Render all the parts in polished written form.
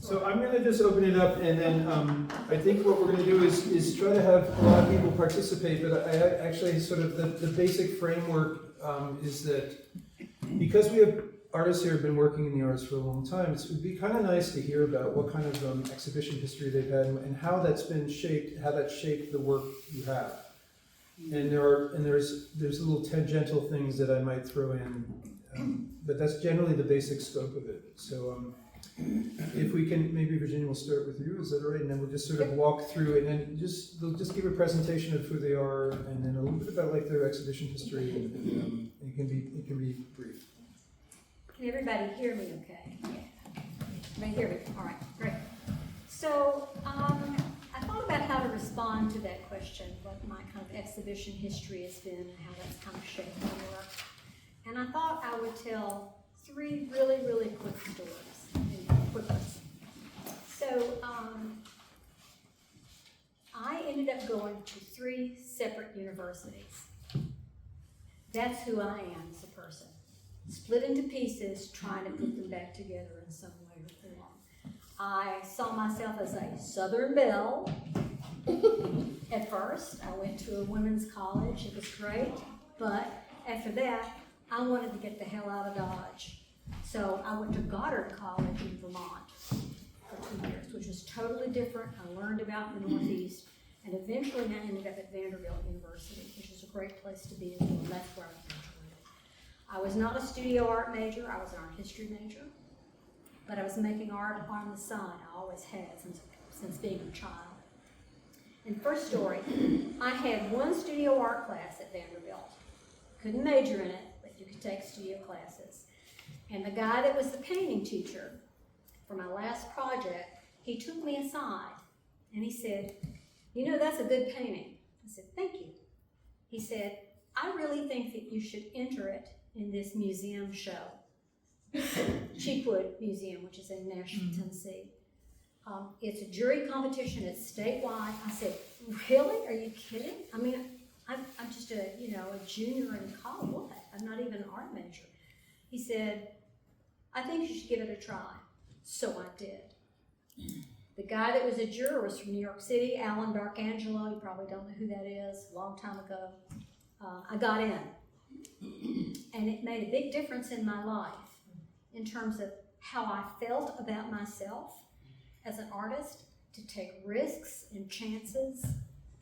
So I'm gonna just open it up, and then I think what we're gonna do is try to have a lot of people participate, but I actually sort of, the basic framework is that because we have artists here who have been working in the arts for a long time, it would be kind of nice to hear about what kind of exhibition history they've had and how that's been shaped, how that shaped the work you have. And there's little tangential things that I might throw in, but that's generally the basic scope of it. So if we can, maybe Virginia will start with you, is that all right? And then we'll just sort of walk through it, and then they'll just give a presentation of who they are, and then a little bit about like their exhibition history, and it can be brief. Can everybody hear me okay? Yeah. Everybody hear me? All right, great. So I thought about how to respond to that question, what my kind of exhibition history has been and how that's kind of shaped my work. And I thought I would tell 3 really, really quick stories. Quick ones. So I ended up going to 3 separate universities. That's who I am as a person. Split into pieces, trying to put them back together in some way or form. I saw myself as a Southern belle at first. I went to a women's college. It was great. But after that, I wanted to get the hell out of Dodge. So I went to Goddard College in Vermont for 2 years, which was totally different. I learned about the Northeast. And eventually I ended up at Vanderbilt University, which is a great place to be as well. That's where I graduated. I was not a studio art major, I was an art history major, but I was making art on the side. I always had since being a child. And first story, I had 1 studio art class at Vanderbilt. Couldn't major in it, but you could take studio classes. And the guy that was the painting teacher for my last project, he took me aside and he said, "You know, that's a good painting." I said, "Thank you." He said, "I really think that you should enter it in this museum show." Cheapwood Museum, which is in Nashville, Tennessee. It's a jury competition, it's statewide. I said, "Really? Are you kidding? I mean, I'm just a junior in college. What? I'm not even an art major." He said, "I think you should give it a try." So I did. The guy that was a juror was from New York City, Alan Darkangelo. You probably don't know who that is, a long time ago. I got in. And it made a big difference in my life in terms of how I felt about myself as an artist, to take risks and chances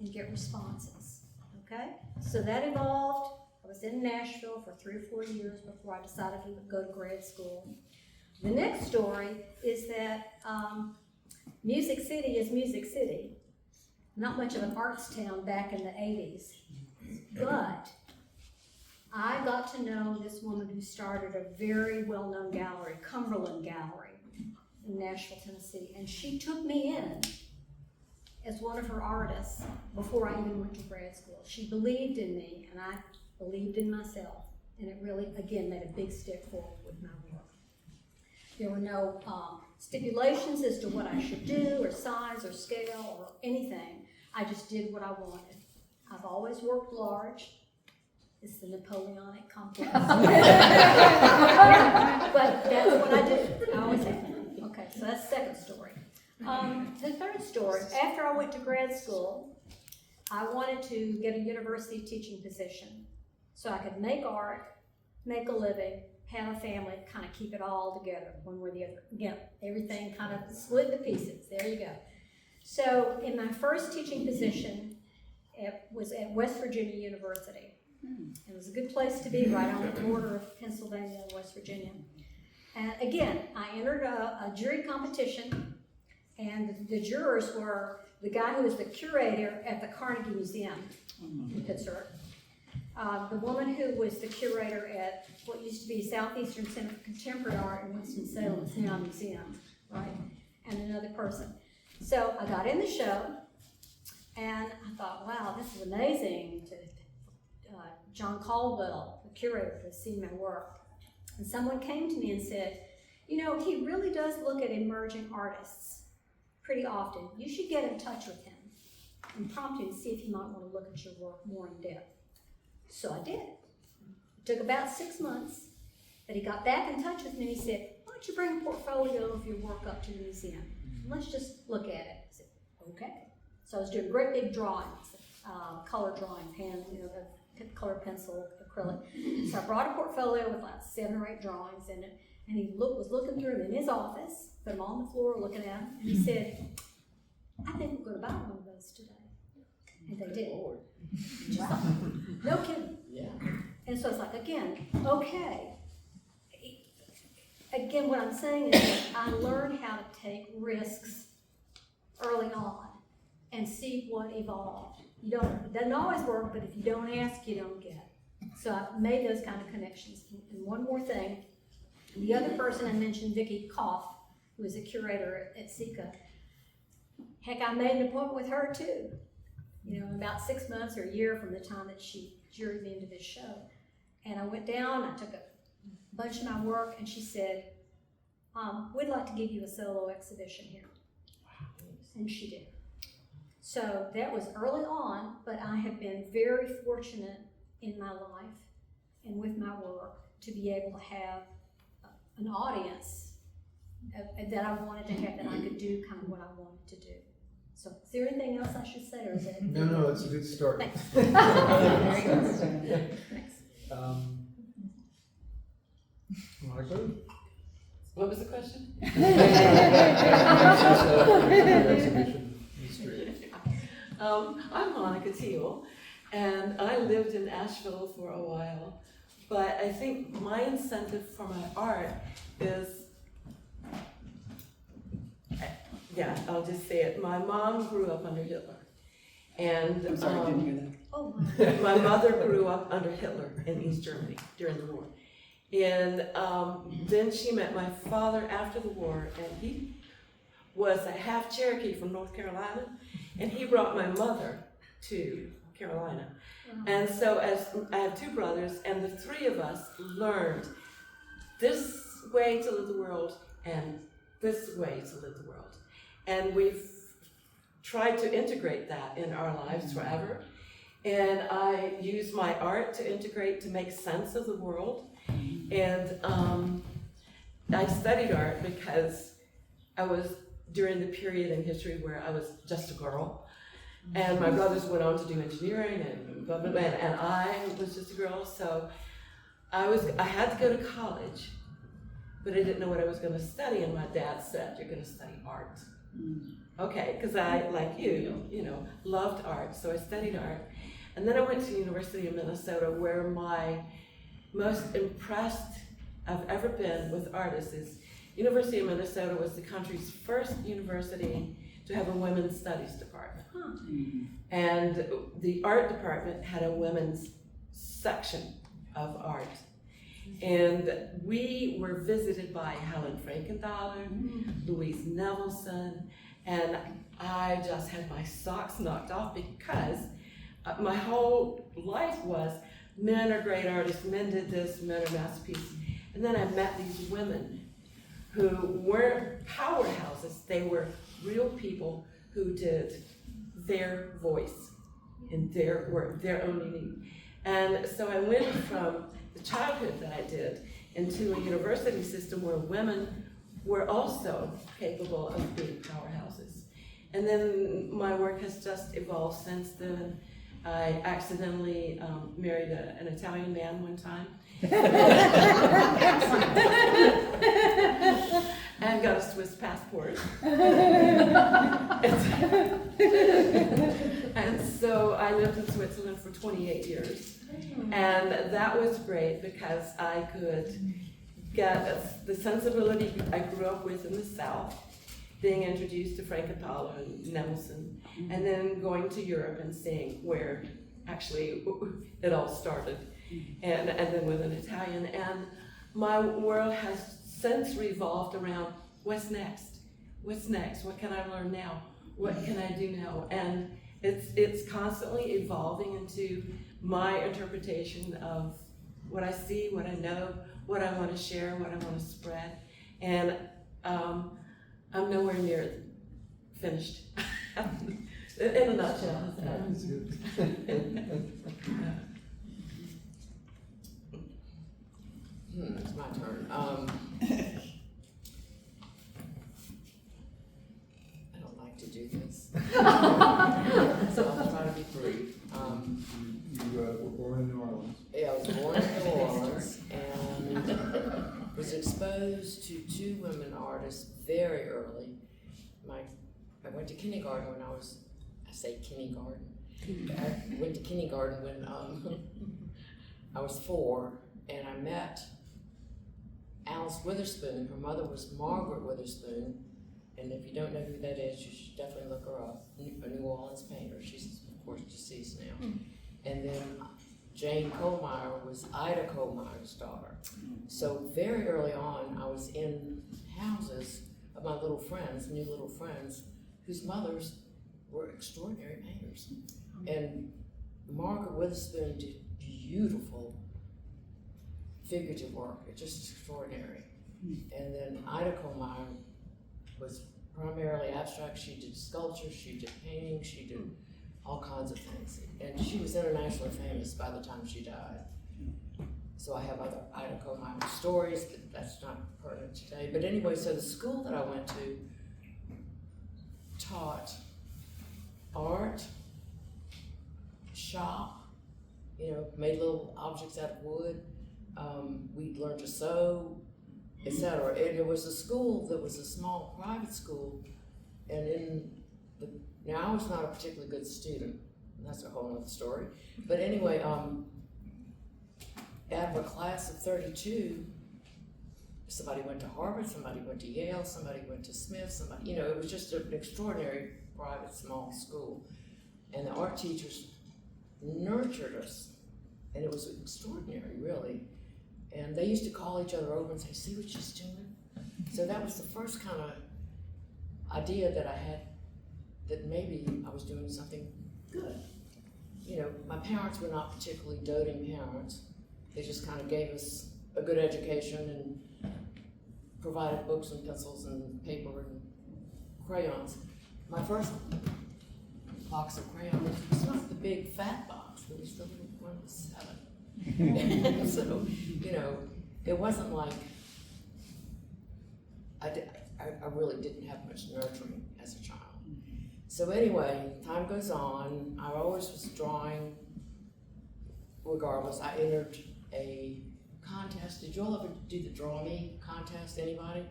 and get responses, okay? So that evolved. I was in Nashville for 3 or 4 years before I decided to go to grad school. The next story is that Music City is Music City. Not much of an arts town back in the 80s, but I got to know this woman who started a very well-known gallery, Cumberland Gallery, in Nashville, Tennessee, and she took me in as one of her artists before I even went to grad school. She believed in me, and I believed in myself, and it really, again, made a big step forward with my work. There were no stipulations as to what I should do, or size, or scale, or anything. I just did what I wanted. I've always worked large. It's the Napoleonic complex. But that's what I do. I always have. Okay, so that's the second story. The third story, after I went to grad school, I wanted to get a university teaching position so I could make art, make a living, have a family, kind of keep it all together, one way or the other. Again, everything kind of split to pieces. There you go. So in my first teaching position, it was at West Virginia University. It was a good place to be, right on the border of Pennsylvania and West Virginia. And again, I entered a jury competition, and the jurors were the guy who was the curator at the Carnegie Museum in Pittsburgh, the woman who was the curator at what used to be Southeastern Center for Contemporary Art in Winston-Salem, it's now a museum, right? And another person. So I got in the show, and I thought, wow, this is amazing. John Caldwell, the curator, has seen my work. And someone came to me and said, "You know, he really does look at emerging artists pretty often. You should get in touch with him and prompt him to see if he might want to look at your work more in depth." So I did. It took about 6 months, but he got back in touch with me and he said, "Why don't don't you bring a portfolio of your work up to the museum? Let's just look at it. I said, okay. So I was doing great big drawings, color drawings, hand, color pencil, acrylic. So I brought a portfolio with like 7 or 8 drawings in it, and he was looking through them in his office, put them on the floor looking at them, and he said, I think we're going to buy one of those today. And they did. Wow. No kidding. Yeah. And so it's like, again, okay. Again, what I'm saying is that I learned how to take risks early on and see what evolved. It doesn't always work, but if you don't ask, you don't get. So I made those kind of connections. And one more thing, the other person I mentioned, Vicki Koff, who is a curator at SECA, heck, I made an appointment with her too. About 6 months or a year from the time that she juried me into this show. And I went down, I took a bunch of my work, and she said, we'd like to give you a solo exhibition here. And she did. So that was early on, but I have been very fortunate in my life and with my work to be able to have an audience that I wanted to have, that I could do kind of what I wanted to do. So is there anything else I should say, or is it? No, that's a good start. Thanks. Thanks. Monica? What was the question? I'm Monica Teal, and I lived in Asheville for a while, but I think my incentive for my art is, yeah, I'll just say it. My mom grew up under Hitler, and I'm sorry, I didn't hear that. Oh, my mother grew up under Hitler in East Germany during the war. And then she met my father after the war, and he was a half Cherokee from North Carolina, and he brought my mother to Carolina. And so as I have 2 brothers, and the 3 of us learned this way to live the world and this way to live the world. And we've tried to integrate that in our lives forever. And I use my art to integrate, to make sense of the world. And I studied art because I was during the period in history where I was just a girl. And my brothers went on to do engineering and blah, blah, blah, and I was just a girl. So I had to go to college, but I didn't know what I was going to study. And my dad said, you're going to study art. Okay, because I, like you, loved art. So I studied art. And then I went to the University of Minnesota, where my most impressed I've ever been with artists is University of Minnesota was the country's first university to have a women's studies department. And the art department had a women's section of art. And we were visited by Helen Frankenthaler, Louise Nevelson, and I just had my socks knocked off because my whole life was men are great artists, men did this, men are masterpieces. And then I met these women who weren't powerhouses, they were real people who did their voice in their work, their own unique. And so I went from the childhood that I did into a university system where women were also capable of being powerhouses. And then my work has just evolved since then. I accidentally married an Italian man one time. And got a Swiss passport. And so I lived in Switzerland for 28 years. And that was great because I could get the sensibility I grew up with in the South, being introduced to Frankenthaler and Nevelson, and then going to Europe and seeing where actually it all started, and then with an Italian. And my world has since revolved around what's next? What's next? What can I learn now? What can I do now? And it's constantly evolving into my interpretation of what I see, what I know, what I want to share, what I want to spread. And I'm nowhere near finished. In a nutshell. That's good. It's my turn. do this. So I'll try to be brief. You were born in New Orleans. Yeah, I was born in New Orleans and was exposed to two women artists very early. I went to kindergarten when I say kindergarten. I went to kindergarten when I was 4, and I met Alice Witherspoon. Her mother was Margaret Witherspoon, and if you don't know who that is, you should definitely look her up. A New Orleans painter. She's of course deceased now. And then Jane Kohlmeyer was Ida Kohlmeyer's daughter. So very early on, I was in houses of my little friends, new little friends, whose mothers were extraordinary painters. And Margaret Witherspoon did beautiful figurative work. It's just extraordinary. And then Ida Kohlmeyer was primarily abstract. She did sculpture, she did painting, she did all kinds of things. And she was internationally famous by the time she died. So I have other Ida Kohlmeyer stories, but that's not pertinent today. But anyway, so the school that I went to taught art, shop, made little objects out of wood. We learned to sew, etc. And it was a school that was a small private school, and now I was not a particularly good student. That's a whole other story. But anyway, out of a class of 32, somebody went to Harvard, somebody went to Yale, somebody went to Smith, somebody, it was just an extraordinary private small school. And the art teachers nurtured us, and it was extraordinary, really. And they used to call each other over and say, see what she's doing? So that was the first kind of idea that I had that maybe I was doing something good. My parents were not particularly doting parents. They just kind of gave us a good education and provided books and pencils and paper and crayons. My first box of crayons was not the big fat box, it was the little one with 7. So, it wasn't like, I really didn't have much nurturing as a child. So anyway, time goes on, I always was drawing regardless. I entered a contest. Did you all ever do the Draw Me contest, anybody?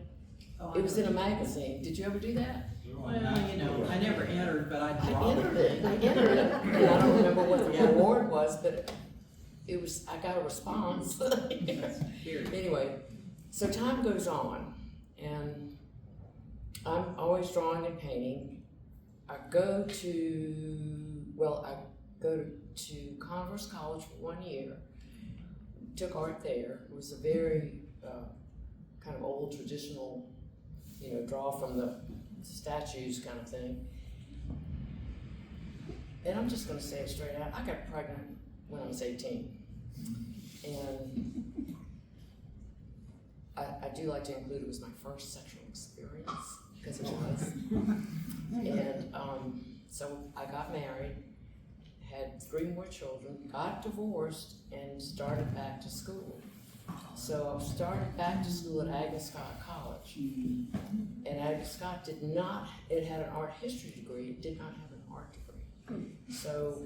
Oh, It was in a magazine. Did you ever do that? Well, I never entered, but I I dropped entered it. And I don't remember what the award was, but I got a response. Anyway, so time goes on, and I'm always drawing and painting. I go to Converse College for 1 year, took art there. It was a very kind of old traditional, draw from the statues kind of thing. And I'm just gonna say it straight out, I got pregnant when I was 18. And I do like to include it was my first sexual experience, because it was. And so I got married, had 3 more children, got divorced, and started back to school. So I started back to school at Agnes Scott College. And Agnes Scott it had an art history degree, it did not have an art degree. So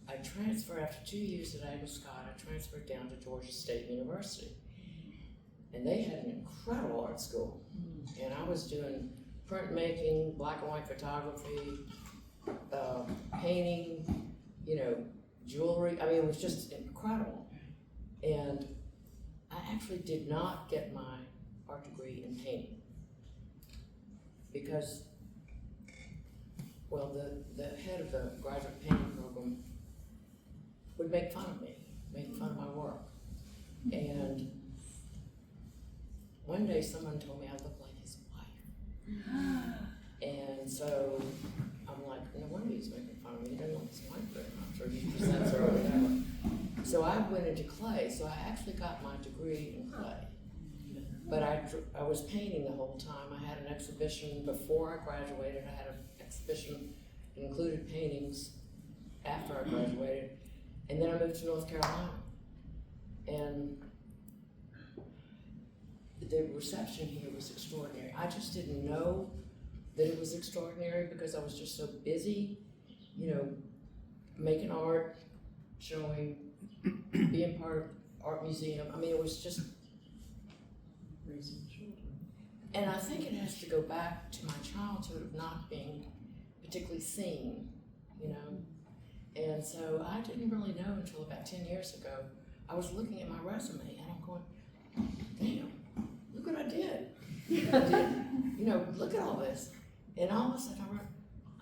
I transferred, after 2 years at Agnes Scott, I transferred down to Georgia State University. And they had an incredible art school. And I was doing printmaking, black and white photography, painting, jewelry. I mean, it was just incredible. And I actually did not get my art degree in painting because, well, the head of the graduate painting program would make fun of me, make fun of my work. And one day someone told me I looked like his wife. And so I'm like, no wonder he's making fun of me. He doesn't like his wife very much, or he presents her or whatever. So I went into clay, so I actually got my degree in clay. But I was painting the whole time. I had an exhibition before I graduated. I had an exhibition that included paintings after I graduated. And then I moved to North Carolina. And the reception here was extraordinary. I just didn't know that it was extraordinary because I was just so busy, you know, making art, showing, being part of art museum. I mean, it was just, Raising children. and I think it has to go back to my childhood of not being particularly seen, you know. And so I didn't really know until about 10 years ago. I was looking at my resume and I'm going, damn, look what I did. I did, you know, look at all this. And all of a sudden I went,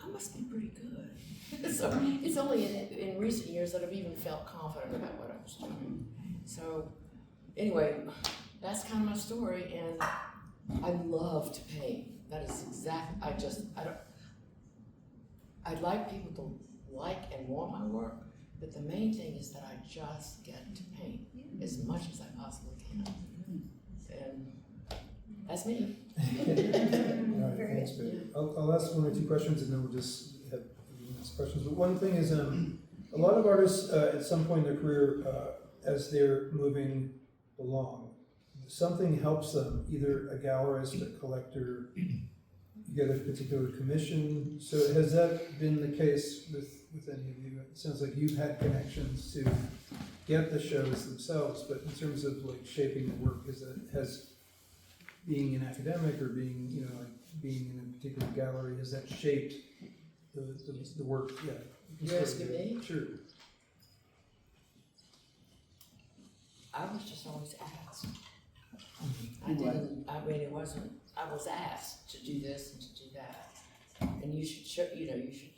I must be pretty good. So it's only in recent years that I've even felt confident about what I was doing. So anyway, that's kind of my story, and I love to paint. That is I'd like people to like and want my work, but the main thing is that I just get to paint as much as I possibly can. And that's me. All right, thanks, Betty. I'll ask one or two questions and then we'll just have ask questions. But one thing is, a lot of artists at some point in their career, as they're moving along, something helps them, either a gallerist, a collector, you get a particular commission. So has that been the case with any of you? It sounds like you've had connections to get the shows themselves, but in terms of like shaping the work, has being an academic or being, you know, like being in a particular gallery, has that shaped the work? Yeah. You're asking me? Sure. I was just always asked. I mean, it wasn't, I was asked to do this and to do that. And you should show, you know, you should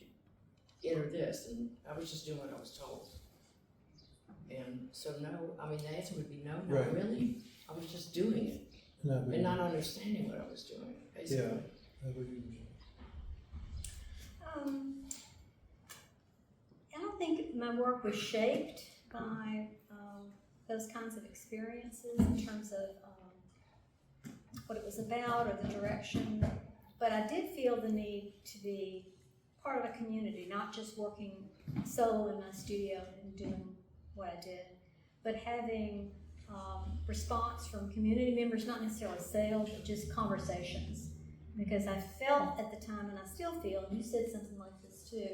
enter this, and I was just doing what I was told. And so no, I mean, the answer would be no, not Right. really. I was just doing it No, but and not understanding what I was doing, basically. Yeah. How about you, Michelle? I don't think my work was shaped by those kinds of experiences in terms of what it was about or the direction, but I did feel the need to be part of a community, not just working solo in my studio and doing what I did, but having response from community members, not necessarily sales, but just conversations. Because I felt at the time, and I still feel, and you said something like this too,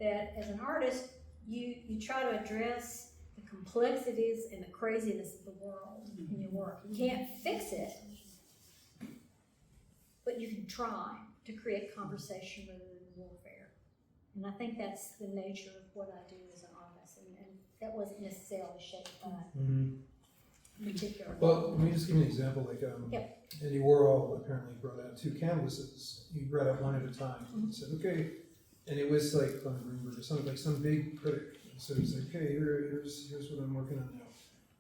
that as an artist, you try to address the complexities and the craziness of the world in your work. You can't fix it, but you can try to create conversation rather than warfare. And I think that's the nature of what I do as an artist, and that wasn't necessarily shaped by particular. Well, let me just give you an example. Like, Andy Warhol apparently brought out 2 canvases. He brought out one at a time. He said, okay, and it was like on Greenberg or something, like some big critic. So he's like, okay, here's what I'm working on now.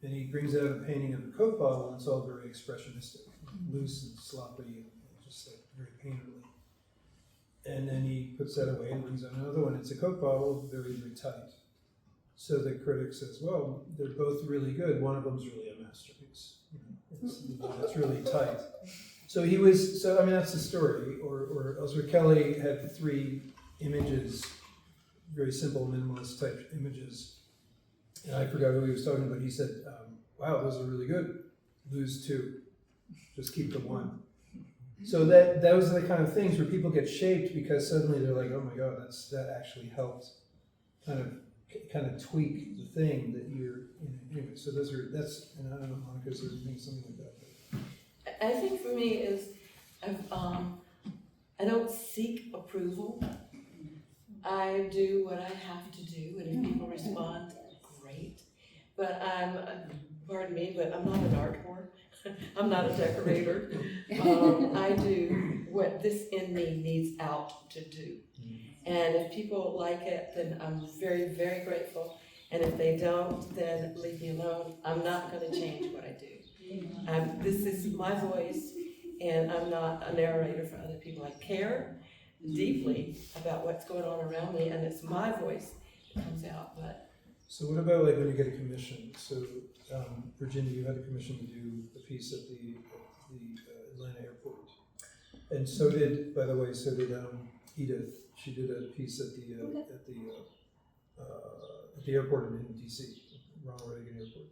And he brings out a painting of the Coke bottle, and it's all very expressionistic, loose and sloppy, and just like very painterly. And then he puts that away and brings out another one. It's a Coke bottle, very, very tight. So the critic says, well, they're both really good. One of them's really a masterpiece. It's really tight. So I mean, that's the story. Or Elsewhere Kelly had 3 images, very simple, minimalist type images. And I forgot who he was talking about. He said, wow, those are really good. Lose 2. Just keep the 1. So those are the kind of things where people get shaped because suddenly they're like, oh my God, that actually helped kind of tweak the thing that you're, you know, anyway. So and I don't know, Monica's doing something like that. I think for me is, I don't seek approval. I do what I have to do, and if people respond, great. But pardon me, but I'm not an art whore. I'm not a decorator. I do what this in me needs out to do. And if people like it, then I'm very, very grateful. And if they don't, then leave me alone. I'm not going to change what I do. This is my voice, and I'm not a narrator for other people. I care deeply about what's going on around me, and it's my voice that comes out. But So what about like when you get a commission? So Virginia, you had a commission to do a piece at the Atlanta airport, and so did Edith. She did a piece at the airport in DC, Ronald Reagan Airport.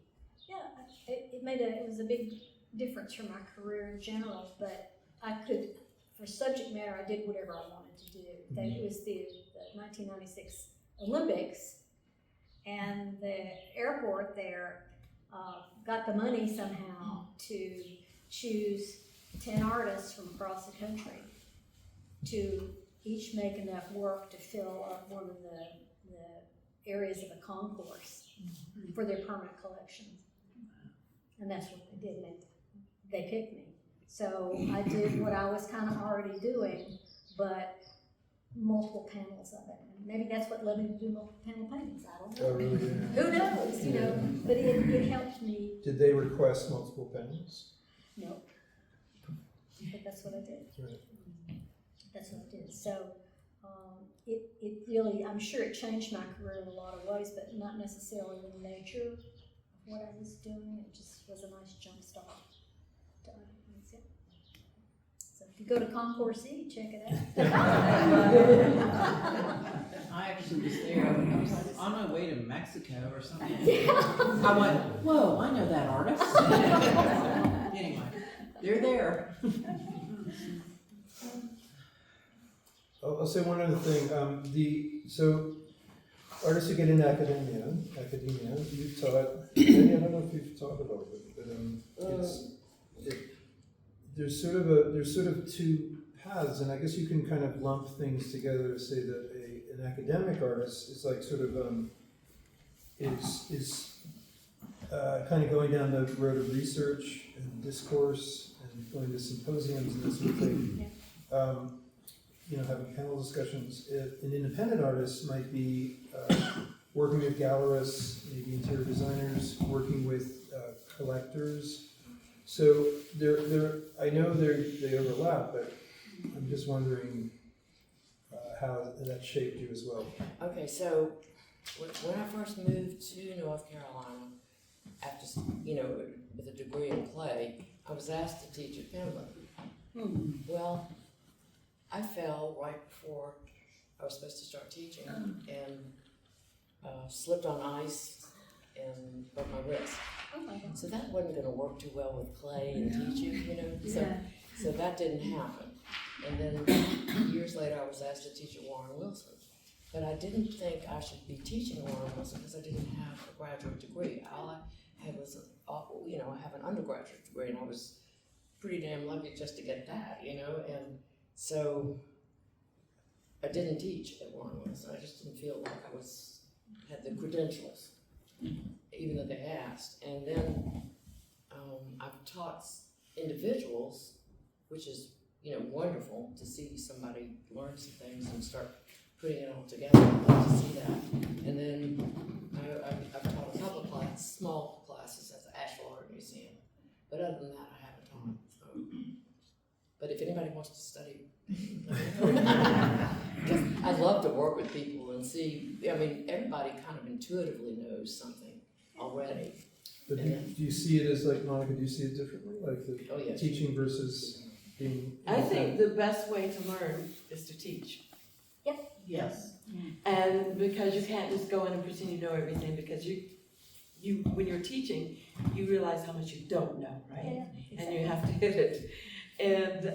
Yeah, it was a big difference for my career in general, but I could for subject matter, I did whatever I wanted to do. It was the 1996 Olympics, and the airport there got the money somehow to choose 10 artists from across the country to each make enough work to fill up one of the areas of a concourse for their permanent collection. And that's what they did. They picked me. So I did what I was kind of already doing, but multiple panels of it. And maybe that's what led me to do multiple panel paintings. I don't know. Oh, really? Yeah. Who knows, you know? But it helped me. Did they request multiple panels? No. But that's what I did. Right. That's what I did. So it really, I'm sure it changed my career in a lot of ways, but not necessarily in the nature of what I was doing. It just was a nice jump start to other things. Yeah. So if you go to Concourse E, check it out. I actually was there. I was on my way to Mexico or something. I went, whoa, I know that artist. Anyway, they're there. I'll say one other thing. So artists who get into academia, you've taught. I don't know if you've taught about it, but there's sort of two paths, and I guess you can kind of lump things together to say that an academic artist is like sort of is kind of going down the road of research and discourse and going to symposiums and that sort of thing. Yeah. Having panel discussions. An independent artist might be working with gallerists, maybe interior designers, working with collectors. So I know they overlap, but I'm just wondering how that shaped you as well. Okay, so when I first moved to North Carolina, after, with a degree in play, I was asked to teach at Penland. Well, I fell right before I was supposed to start teaching and slipped on ice and broke my wrist. Oh my God. So that wasn't going to work too well with clay and teaching, So that didn't happen. And then years later, I was asked to teach at Warren Wilson. But I didn't think I should be teaching at Warren Wilson because I didn't have a graduate degree. All I had was, I have an undergraduate degree, and I was pretty damn lucky just to get that, And so I didn't teach at Warren Wilson. I just didn't feel like I had the credentials, even though they asked. And then I've taught individuals, which is wonderful to see somebody learn some things and start putting it all together. I love to see that. And then I've taught a couple of small classes at the Asheville Art Museum. But other than that, I haven't taught. So. But if anybody wants to study, I'd love to work with people and see. Everybody kind of intuitively knows something already. But do you see it as like, Monica, do you see it differently? Like the teaching versus being... I think the best way to learn is to teach. Yes. And because you can't just go in and pretend you know everything, because you when you're teaching, you realize how much you don't know, right? Yeah, exactly. And you have to hit it. And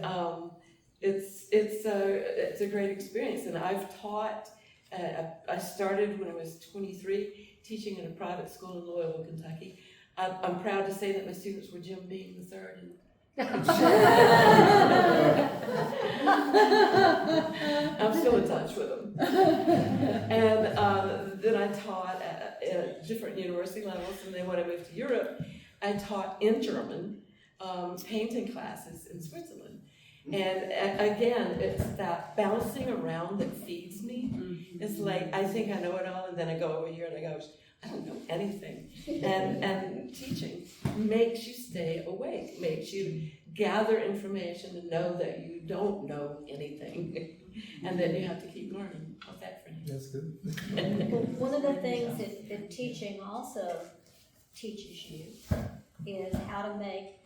it's a great experience. And I've taught, I started when I was 23, teaching in a private school in Louisville, Kentucky. I'm proud to say that my students were Jim Beam III and I'm still in touch with them. And then I taught at different university levels, and then when I moved to Europe, I taught in German painting classes in Switzerland. And again, it's that bouncing around that feeds me. It's like, I think I know it all, and then I go over here and I go, I don't know anything. And teaching makes you stay awake, makes you gather information and know that you don't know anything. And then you have to keep learning. How's that for you? That's good. Well, one of the things that teaching also teaches you is how to make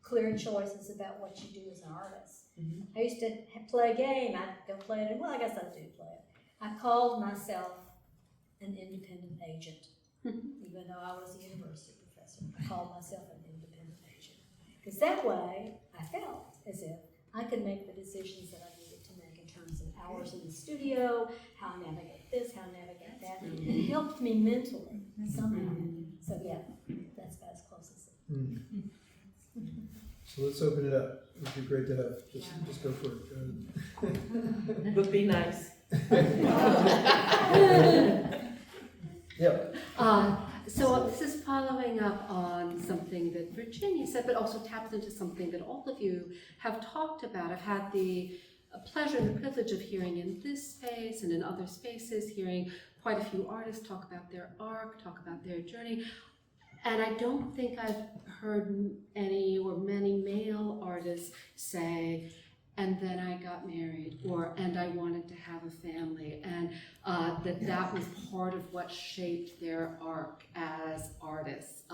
clear choices about what you do as an artist. I used to play a game. I'd go play it, well, I guess I do play it. I called myself an independent agent, even though I was a university professor. I called myself an independent agent. Because that way, I felt as if I could make the decisions that I needed to make in terms of hours in the studio, how I navigate this, how I navigate that. It helped me mentally somehow. So yeah, that's about as close as it. So let's open it up. It would be great to have. Just go for it. Go ahead. But be nice. Yep. So this is following up on something that Virginia said, but also taps into something that all of you have talked about. I've had the pleasure and the privilege of hearing in this space and in other spaces, hearing quite a few artists talk about their arc, talk about their journey. And I don't think I've heard any or many male artists say, and then I got married, or and I wanted to have a family, and that was part of what shaped their arc as artists.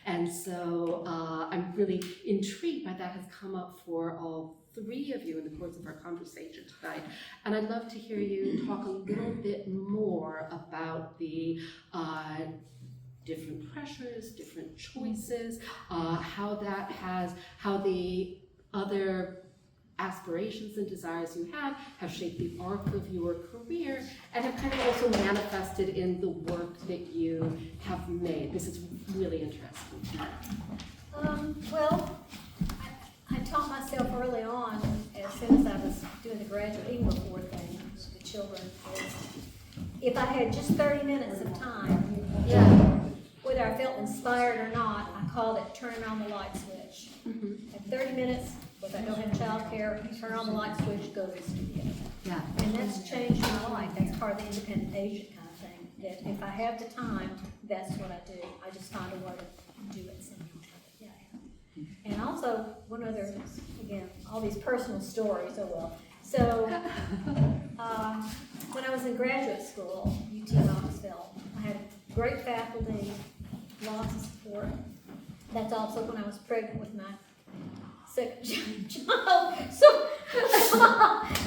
And so I'm really intrigued by that has come up for all three of you in the course of our conversation tonight. And I'd love to hear you talk a little bit more about the different pressures, different choices, how the other aspirations and desires you have shaped the arc of your career and have kind of also manifested in the work that you have made. This is really interesting to me. Well, I taught myself early on, as soon as I was doing the graduate, even before the children, is if I had just 30 minutes of time, whether I felt inspired or not, I called it turning on the light switch. At 30 minutes, if I don't have childcare, turn on the light switch, go to the studio. Yeah. And that's changed my life. That's part of the independent agent kind of thing. That if I have the time, that's what I do. I just find a way to do it somehow. Yeah. And also, one other, again, all these personal stories, oh well. So, when I was in graduate school, UT Knoxville, I had great faculty, lots of support. That's also when I was pregnant with my second child. So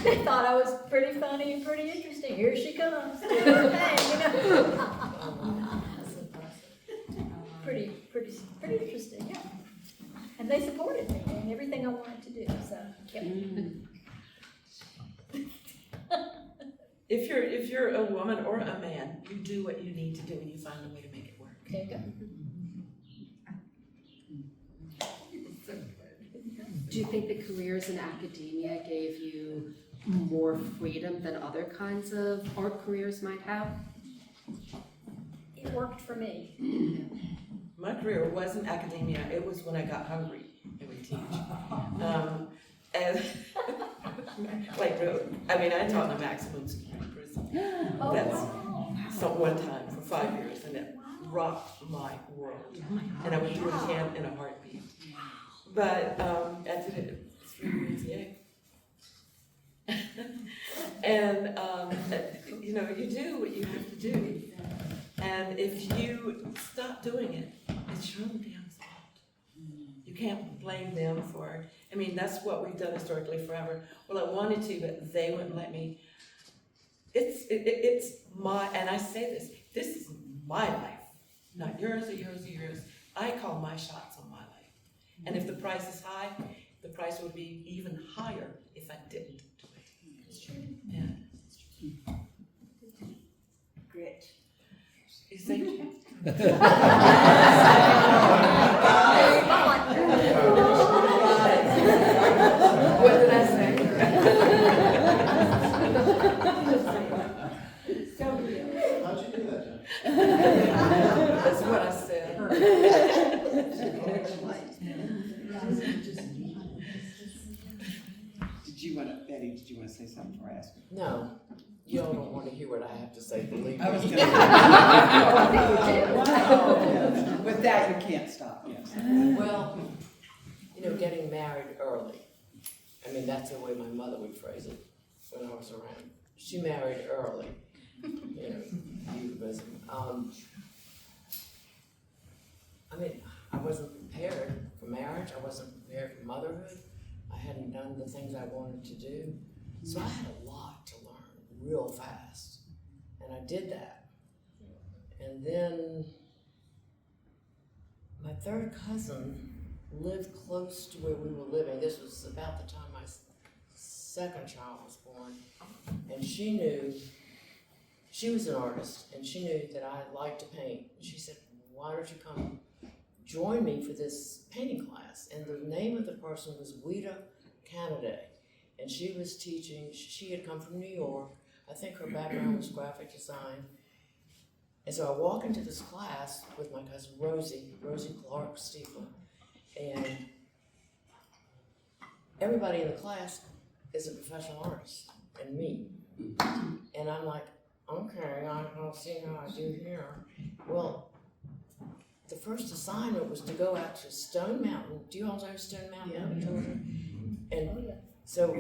they thought I was pretty funny and pretty interesting. Here she comes. Doing her thing, Pretty interesting, yeah. And they supported me in everything I wanted to do. So, yep. If you're a woman or a man, you do what you need to do and you find a way to make it work. There you go. Do you think that careers in academia gave you more freedom than other kinds of art careers might have? It worked for me. My career wasn't academia, it was when I got hungry, I would teach. And like, I mean, I taught in a maximum security prison. That's one time for 5 years, and it rocked my world. And I would do it again in a heartbeat. But I did it 3 years, yay. And you do what you have to do. And if you stop doing it, it's your own damn fault. You can't blame them for it. I mean, that's what we've done historically forever. Well, I wanted to, but they wouldn't let me. It's my, and I say this is my life, not yours or yours or yours. I call my shots on my life. And if the price is high, the price would be even higher if I didn't do it. It's true. Yeah. Grit. Thank you. What did I say? How'd you do that, John? That's what I said. Betty, did you want to say something before I ask you? No, y'all don't want to hear what I have to say, believe me. I was gonna say. With that, you can't stop, yes. Well, getting married early. I mean, that's the way my mother would phrase it when I was around. She married early. Euphemism. I mean, I wasn't prepared for marriage. I wasn't prepared for motherhood. I hadn't done the things I wanted to do. So I had a lot to learn real fast. And I did that. And then my third cousin lived close to where we were living. This was about the time I second child was born, and she knew, she was an artist, and she knew that I liked to paint. And she said, why don't you come join me for this painting class? And the name of the person was Wida Canaday, and she was teaching, she had come from New York. I think her background was graphic design. And so I walk into this class with my cousin Rosie Clark Stiefel, and everybody in the class is a professional artist, and me. And I'm like, okay, I don't see how I do here. Well, the first assignment was to go out to Stone Mountain. Do you all know Stone Mountain in Georgia? And so,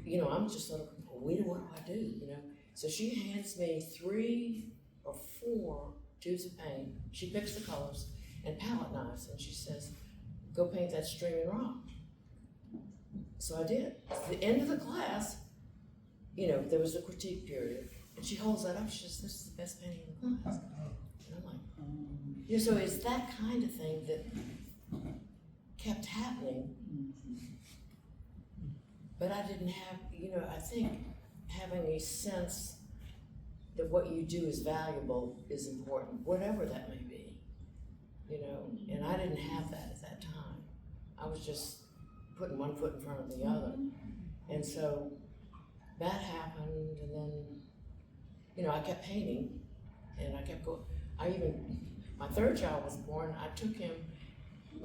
you know, I'm just like, what do I do, you know? So she hands me 3 or 4 tubes of paint. She picks the colors and palette knives, and she says, go paint that streaming rock. So I did. At the end of the class, you know, there was a critique period, and she holds that up. She says, this is the best painting in the class. And I'm like, you know, so it's that kind of thing that kept happening. But I didn't have, you know, I think having a sense that what you do is valuable is important, whatever that may be, you know, and I didn't have that at that time. I was just putting one foot in front of the other. And so that happened, and then, you know, I kept painting, and I kept going. My 3rd child was born, I took him,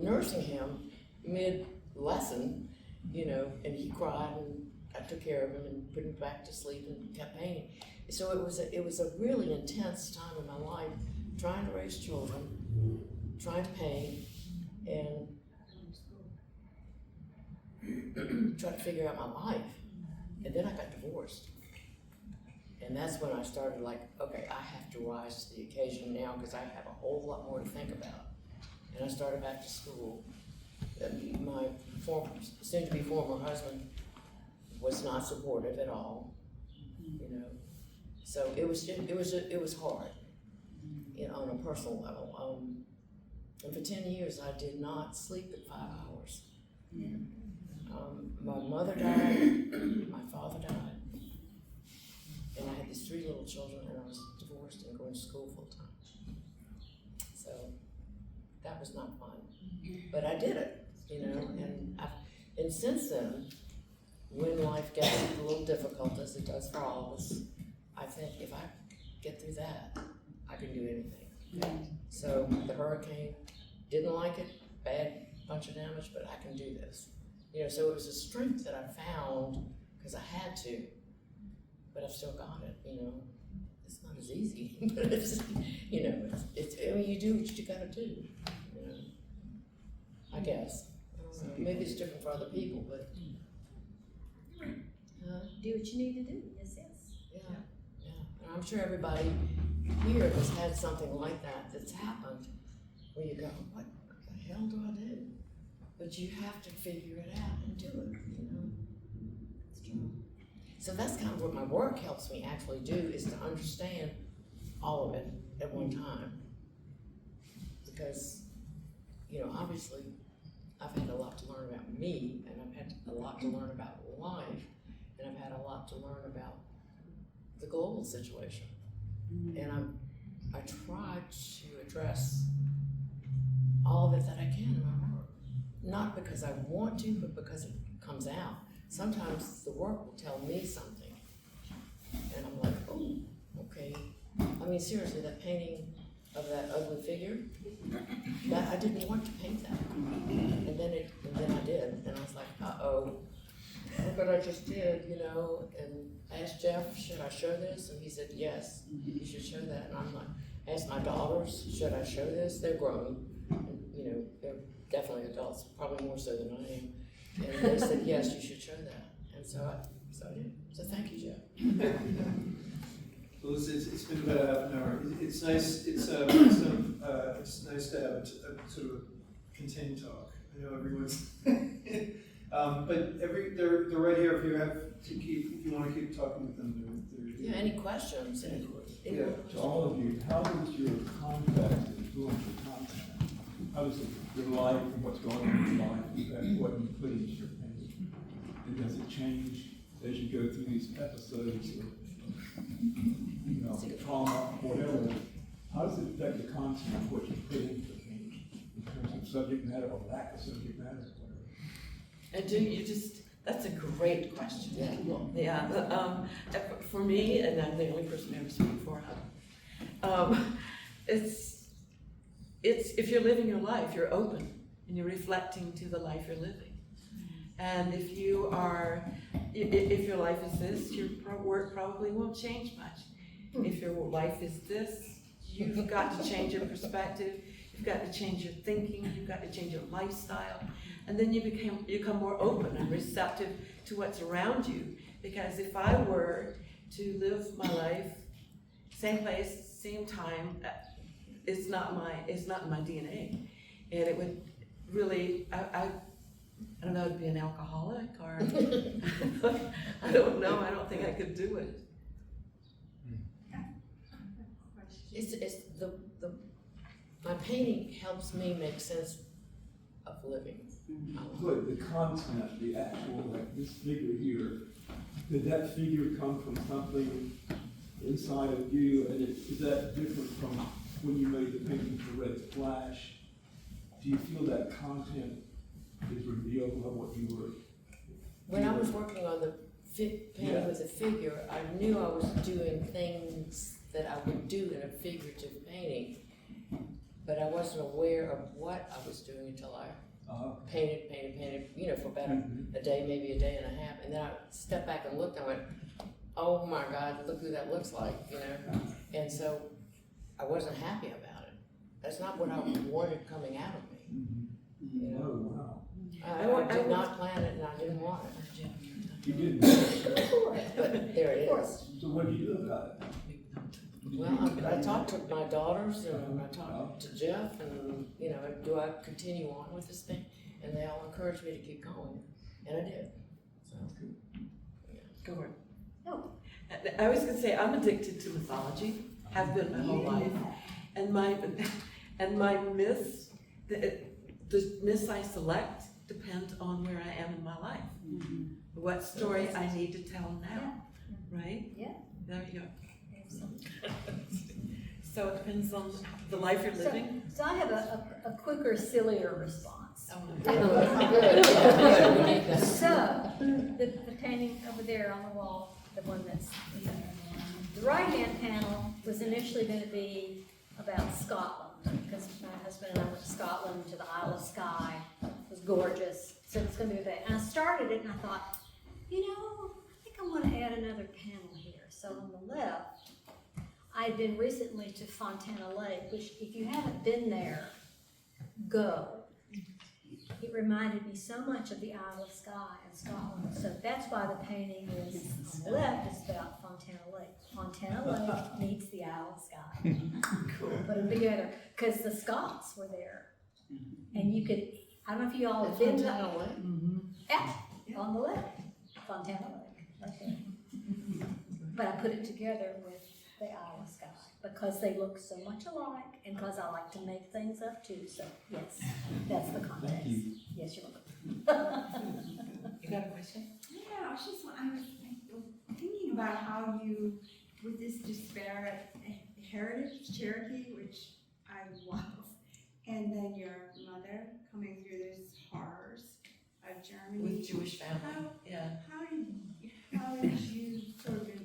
nursing him mid-lesson, you know, and he cried, and I took care of him and put him back to sleep and kept painting. So it was a really intense time in my life, trying to raise children, trying to paint, and trying to figure out my life. And then I got divorced. And that's when I started like, okay, I have to rise to the occasion now because I have a whole lot more to think about. And I started back to school. My soon-to-be former husband was not supportive at all, you know. So it was hard, you know, on a personal level. And for 10 years, I did not sleep at 5 hours. My mother died, my father died, and I had these 3 little children, and I was divorced and going to school full time. So that was not fun, but I did it, you know. And since then, when life gets a little difficult, as it does for all of us, I think if I get through that, I can do anything. So the hurricane, didn't like it, bad bunch of damage, but I can do this. You know, so it was a strength that I found because I had to, but I've still got it, you know. It's not as easy, but it's, you know, I mean, you do what you gotta do, you know, I guess. I don't know, maybe it's different for other people, but. Do what you need to do, yes. Yeah. And I'm sure everybody here has had something like that that's happened, where you go, what the hell do I do? But you have to figure it out and do it, you know? It's true. So that's kind of what my work helps me actually do, is to understand all of it at one time. Because, you know, obviously, I've had a lot to learn about me, and I've had a lot to learn about life, and I've had a lot to learn about the global situation. And I try to address all of it that I can in my work. Not because I want to, but because it comes out. Sometimes the work will tell me something, and I'm like, oh, okay. I mean, seriously, that painting of that ugly figure, that I didn't want to paint that, and then I did, and I was like, uh-oh, but I just did, you know. And I asked Jeff, should I show this? And he said, yes, you should show that. And I'm like, I asked my daughters, should I show this? They're grown, and, you know, they're definitely adults, probably more so than I am. And they said, yes, you should show that. And so I did. So thank you, Jeff. Well, it's been about half an hour. It's nice. It's nice to have a sort of contained talk. I know everyone's, but they're right here if you have to keep. If you want to keep talking with them, they're Yeah. Any questions? Yeah. To all of you, how does your context influence your content? How does your life and what's going on in your life affect what you put into your painting? And does it change as you go through these episodes of trauma, whatever, how does it affect the content of what you put into the painting in terms of subject matter or lack of subject matter, whatever? And that's a great question. Yeah. Yeah, for me, and I'm the only person ever speaking for her, it's if you're living your life, you're open and you're reflecting to the life you're living. And if your life is this, your work probably won't change much. If your life is this, you've got to change your perspective, you've got to change your thinking, you've got to change your lifestyle. And then you become more open and receptive to what's around you. Because if I were to live my life, same place, same time, it's not in my DNA. And it would really, I don't know, to be an alcoholic or, I don't know, I don't think I could do it. My painting helps me make sense of living. But the content, the actual, like this figure here, did that figure come from something inside of you? And is that different from when you made the painting for Red Flash? Do you feel that content is revealed of what you were? When I was working on the painting with a figure, I knew I was doing things that I would do in a figurative painting, but I wasn't aware of what I was doing until I painted, for about a day, maybe a day and a half, and then I stepped back and looked and I went, oh my God, look who that looks like, and so I wasn't happy about it. That's not what I wanted coming out of me, Oh, wow. I did not plan it and I didn't want it. You didn't. But there it is. So what do you do about it? Well, I talked to my daughters and I talked to Jeff and, do I continue on with this thing? And they all encouraged me to keep going, and I did. So, Go on. No. I was gonna say, I'm addicted to mythology, have been my whole life. And my myths, the myths I select depend on where I am in my life. What story I need to tell now, right? Yeah. There you go. So it depends on the life you're living. So I have a quicker, sillier response. Oh, So, the painting over there on the wall, the one that's, the right-hand panel was initially going to be about Scotland, because my husband and I went to Scotland, to the Isle of Skye. It was gorgeous, so it's going to be that. And I started it and I thought, I think I want to add another panel here. So on the left, I've been recently to Fontana Lake, which if you haven't been there, go. It reminded me so much of the Isle of Skye in Scotland. So that's why the painting is on the left is about Fontana Lake. Fontana Lake meets the Isle of Skye. cool. Put them together, because the Scots were there. And you could, I don't know if you all have been to, yeah, on the left, Fontana Lake, right there. But I put it together with the Isle of Skye because they look so much alike, and because I like to make things up too. So yes, that's the context. Thank you. Yes, you're welcome. You got a question? Yeah, I was thinking about how you, with this disparate heritage, Cherokee, which I love, and then your mother coming through those horrors of Germany. With Jewish family, yeah. How did you sort of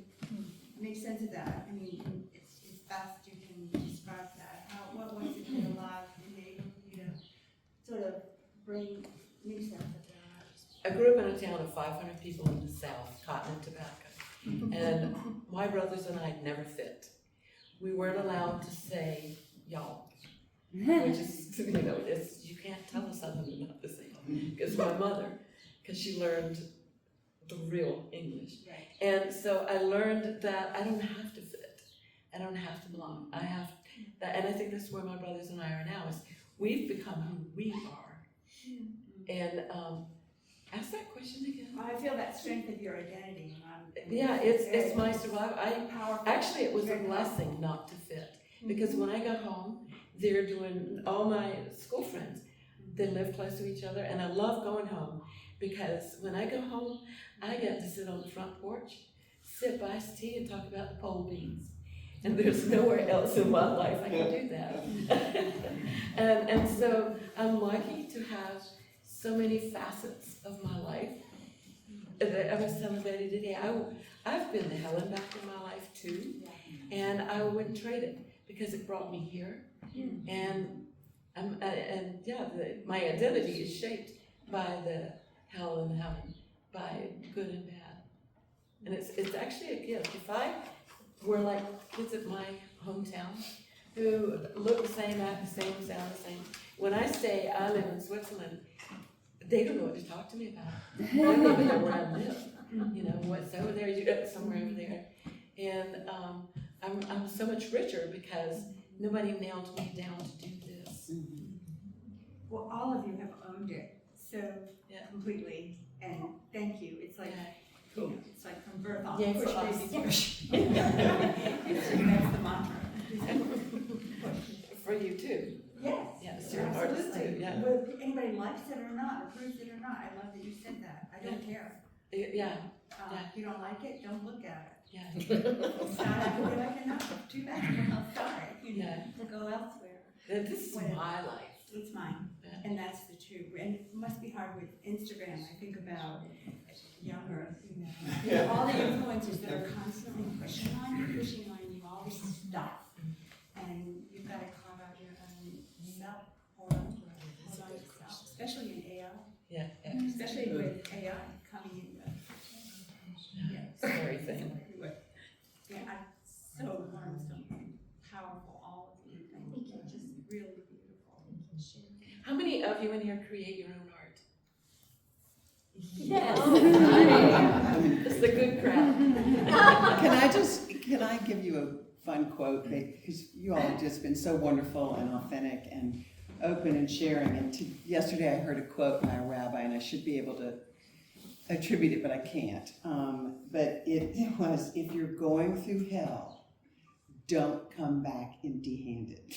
make sense of that? I mean, it's best you can describe that. What was it that allowed, enabled you to sort of make sense of that? I grew up in a town of 500 people in the South, cotton and tobacco. And my brothers and I never fit. We weren't allowed to say y'all, which is, you can't tell a Southerner not to say y'all. Because my mother, because she learned the real English. Right. And so I learned that I don't have to fit. I don't have to belong. I have that, and I think that's where my brothers and I are now, is we've become who we are. And ask that question again. I feel that strength of your identity. Yeah, it's my survival. Powerful. Actually, it was a blessing not to fit, because when I got home, they're doing all my school friends. They live close to each other, and I love going home because when I go home, I get to sit on the front porch, sip iced tea and talk about the pole beans. And there's nowhere else in my life I can do that. and so I'm lucky to have so many facets of my life. I was telling Betty today, I've been to hell and back in my life too, and I wouldn't trade it because it brought me here. And my identity is shaped by the hell and heaven, by good and bad. And it's actually a gift. If I were like kids at my hometown who look the same, act the same, sound the same, when I say I live in Switzerland, they don't know what to talk to me about. They don't even know where I live. You know, what's over there, you got somewhere over there. And I'm so much richer because nobody nailed me down to do this. Well, all of you have owned it so completely, and thank you. It's like, you know, it's like from birth on. Yeah, Push, for us. baby, push. That's the mantra. For you too. Yes. Yes, you're an artist too, Absolutely. yeah. Whether anybody likes it or not, approves it or not, I love that you said that. I don't care. Yeah, If you don't like it, don't look at yeah, it. It's not, I feel like enough, too bad, I'm sorry, you know, yeah. go elsewhere. This is Whatever. my life. It's mine, Yeah. and that's the truth. And it must be hard with Instagram. I think about younger, you know, all the influencers that are constantly pushing on you all this stuff. And you've got to carve out your own self, hold on to yourself, especially in AI, Yeah, especially with AI coming in. scary thing. Yeah, I so learned something powerful, all of you. Thank you, just really beautiful. How many of you in here create your own art? Yes. It's the good crowd. Can I give you a fun quote? Because you all have just been so wonderful and authentic and open and sharing. And yesterday I heard a quote by a rabbi, and I should be able to attribute it, but I can't. But it was, if you're going through hell, don't come back empty-handed.